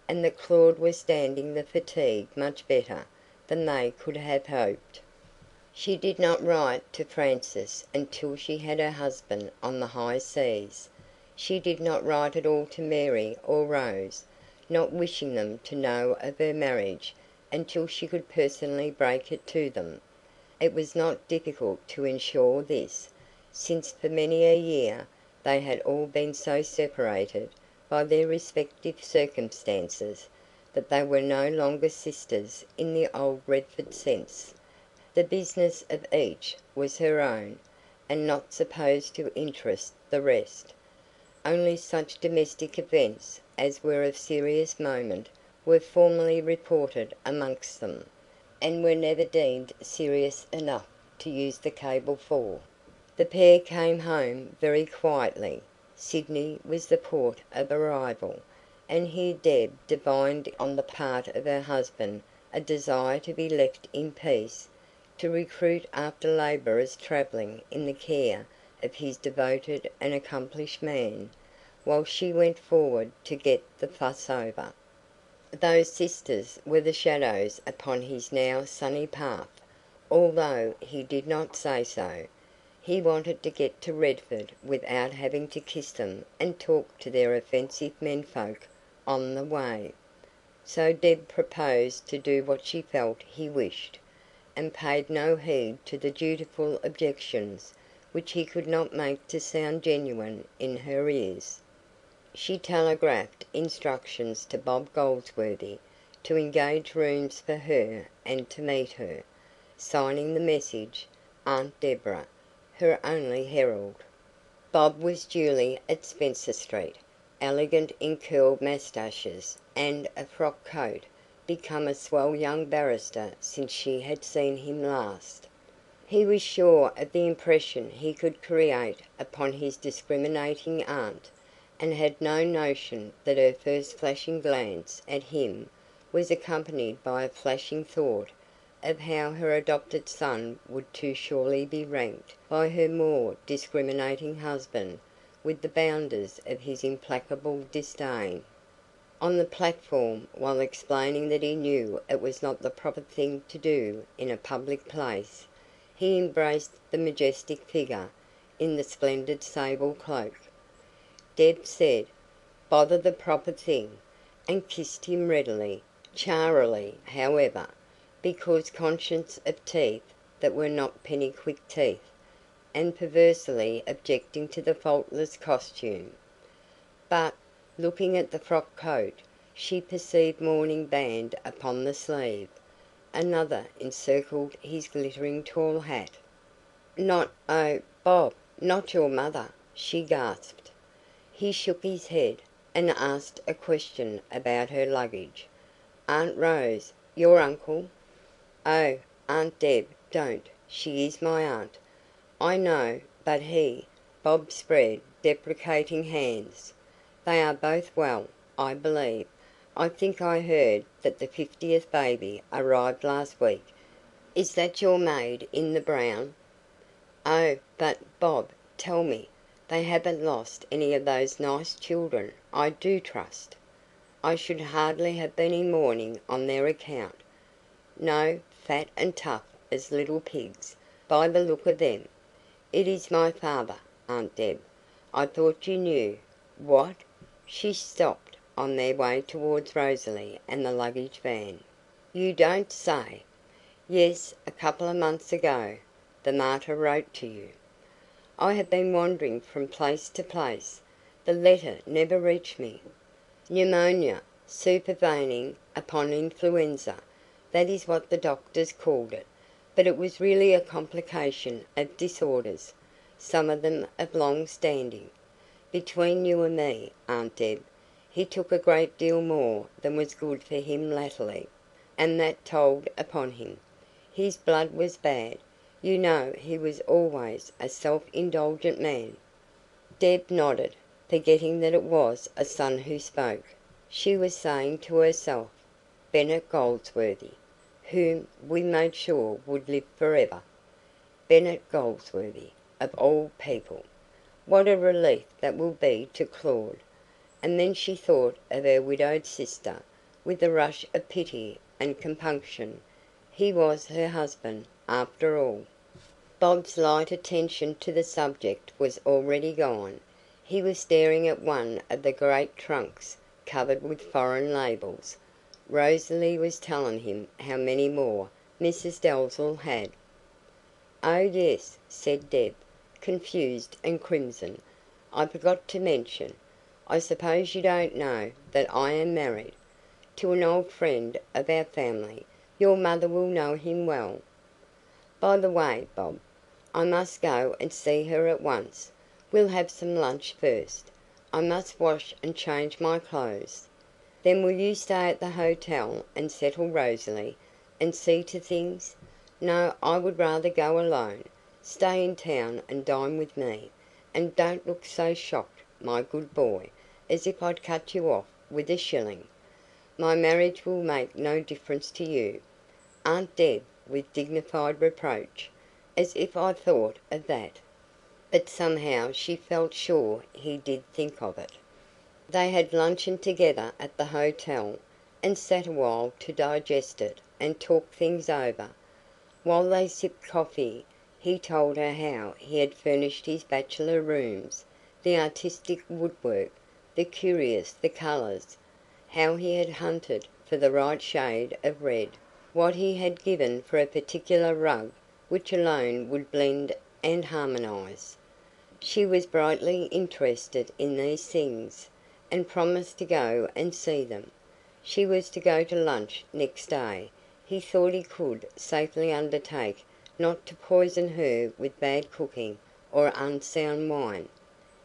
and that Claude was standing the fatigue much better than they could have hoped. She did not write to Frances until she had her husband on the high seas. She did not write at all to Mary or Rose, not wishing them to know of her marriage until she could personally break it to them. It was not difficult to ensure this, since for many a year they had all been so separated by their respective circumstances that they were no longer sisters in the old Redford sense. The business of each was her own, and not supposed to interest the rest. Only such domestic events as were of serious moment were formally reported amongst them, and were never deemed serious enough to use the cable for. The pair came home very quietly. Sydney was the port of arrival, and here Deb divined on the part of her husband a desire to be left in peace, to recruit after labourers travelling in the care of his devoted and accomplished man, while she went forward to get the fuss over. Those sisters were the shadows upon his now sunny path, although he did not say so. He wanted to get to Redford without having to kiss them and talk to their offensive menfolk on the way. So Deb proposed to do what she felt he wished, and paid no heed to the dutiful objections which he could not make to sound genuine in her ears. She telegraphed instructions to Bob Goldsworthy to engage rooms for her and to meet her, signing the message Aunt Deborah, her only herald. Bob was duly at Spencer Street, elegant in curled moustaches and a frock coat, become a swell young barrister since she had seen him last. He was sure of the impression he could create upon his discriminating aunt, and had no notion that her first flashing glance at him was accompanied by a flashing thought of how her adopted son would too surely be ranked by her more discriminating husband with the bounders of his implacable disdain. On the platform, while explaining that he knew it was not the proper thing to do in a public place, he embraced the majestic figure in the splendid sable cloak. Deb said, "Bother the proper thing," and kissed him readily, charily, however, because conscious of teeth that were not Pennycuick teeth, and perversely objecting to the faultless costume. But, looking at the frock coat, she perceived mourning band upon the sleeve. Another encircled his glittering tall hat. "Not oh, Bob, not your mother?" she gasped. He shook his head, and asked a question about her luggage. "Aunt Rose, your uncle?" "Oh, Aunt Deb, don't. She is my aunt." "I know, but he..." Bob spread deprecating hands. "They are both well, I believe. I think I heard that the 50th baby arrived last week. Is that your maid in the brown?" "Oh, but, Bob, tell me, they haven't lost any of those nice children, I do trust?" "I should hardly have been in mourning on their account." "No, fat and tough as little pigs, by the look of them. It is my father, Aunt Deb. I thought you knew. What?" She stopped on their way towards Rosalie and the luggage van. "You don't say?" "Yes, a couple of months ago. The mater wrote to you." "I have been wandering from place to place. The letter never reached me." "Pneumonia, supervening upon influenza. That is what the doctors called it. But it was really a complication of disorders, some of them of long standing. Between you and me, Aunt Deb, he took a great deal more than was good for him latterly, and that told upon him. His blood was bad. You know he was always a self-indulgent man." Deb nodded, forgetting that it was a son who spoke. She was saying to herself, "Bennet Goldsworthy, whom we made sure would live forever." Bennet Goldsworthy, of all people! What a relief that will be to Claude! And then she thought of her widowed sister, with a rush of pity and compunction. He was her husband, after all. Bob's light attention to the subject was already gone. He was staring at one of the great trunks covered with foreign labels. Rosalie was telling him how many more Mrs Dalzell had. "Oh yes," said Deb, confused and crimson. "I forgot to mention. I suppose you don't know that I am married to an old friend of our family. Your mother will know him well. By the way, Bob, I must go and see her at once. We'll have some lunch first. I must wash and change my clothes." "Then will you stay at the hotel and settle Rosalie, and see to things?" "No, I would rather go alone. Stay in town and dine with me. And don't look so shocked, my good boy, as if I'd cut you off with a shilling. My marriage will make no difference to you." Aunt Deb, with dignified reproach. As if I thought of that! But somehow she felt sure he did think of it. They had luncheon together at the hotel, and sat a while to digest it and talk things over. While they sipped coffee, he told her how he had furnished his bachelor rooms, the artistic woodwork, the curious, the colours, how he had hunted for the right shade of red, what he had given for a particular rug which alone would blend and harmonise. She was brightly interested in these things, and promised to go and see them. She was to go to lunch next day. He thought he could safely undertake not to poison her with bad cooking or unsound wine.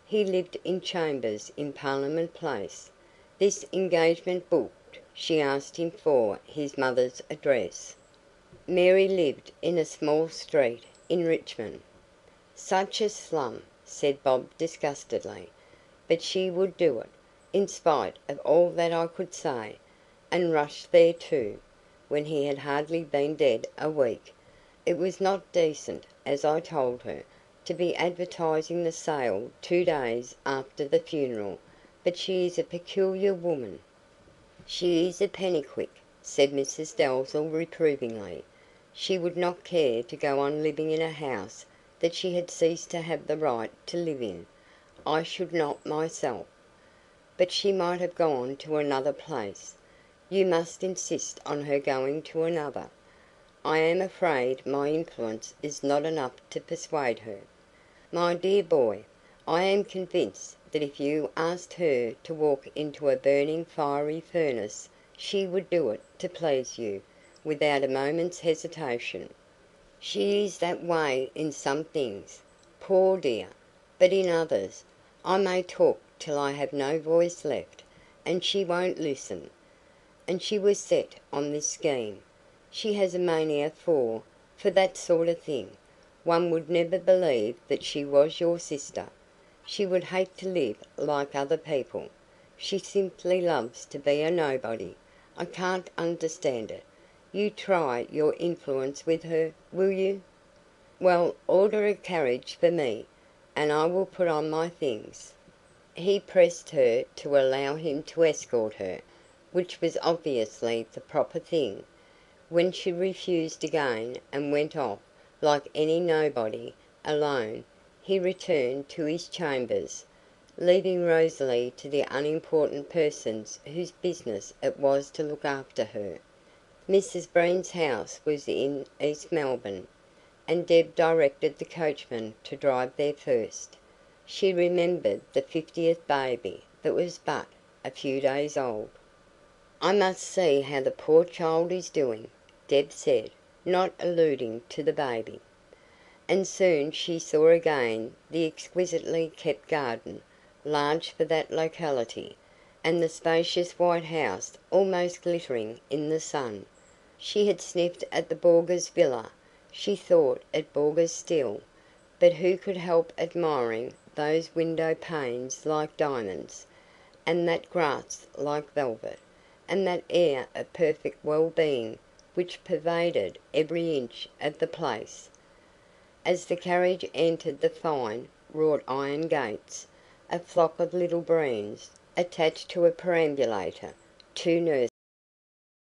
He lived in chambers in Parliament Place. This engagement booked, she asked him for his mother's address. Mary lived in a small street in Richmond. "Such a slum," said Bob disgustedly. "But she would do it, in spite of all that I could say, and rush there too, when he had hardly been dead a week. It was not decent, as I told her, to be advertising the sale 2 days after the funeral, but she is a peculiar woman." "She is a Pennycuick," said Mrs Dalzell reprovingly. "She would not care to go on living in a house that she had ceased to have the right to live in. I should not myself." "But she might have gone to another place." "You must insist on her going to another." "I am afraid my influence is not enough to persuade her." "My dear boy, I am convinced that if you asked her to walk into a burning fiery furnace, she would do it to please you, without a moment's hesitation. She is that way in some things, poor dear, but in others, I may talk till I have no voice left, and she won't listen. And she was set on this scheme. She has a mania for that sort of thing. One would never believe that she was your sister. She would hate to live like other people. She simply loves to be a nobody. I can't understand it. You try your influence with her, will you?" "Well, order a carriage for me, and I will put on my things." He pressed her to allow him to escort her, which was obviously the proper thing. When she refused again, and went off, like any nobody, alone, he returned to his chambers, leaving Rosalie to the unimportant persons whose business it was to look after her. Mrs Breen's house was in East Melbourne, and Deb directed the coachman to drive there first. She remembered the 50th baby, that was but a few days old. "I must see how the poor child is doing," Deb said, not alluding to the baby. And soon she saw again the exquisitely kept garden, large for that locality, and the spacious white house almost glittering in the sun. She had sniffed at the Borgers villa. She thought it Borgers still, but who could help admiring those window panes like diamonds, and that grass like velvet, and that air of perfect well-being which pervaded every inch of the place? As the carriage entered the fine, wrought iron gates, a flock of little Breens, attached to a perambulator, two nurses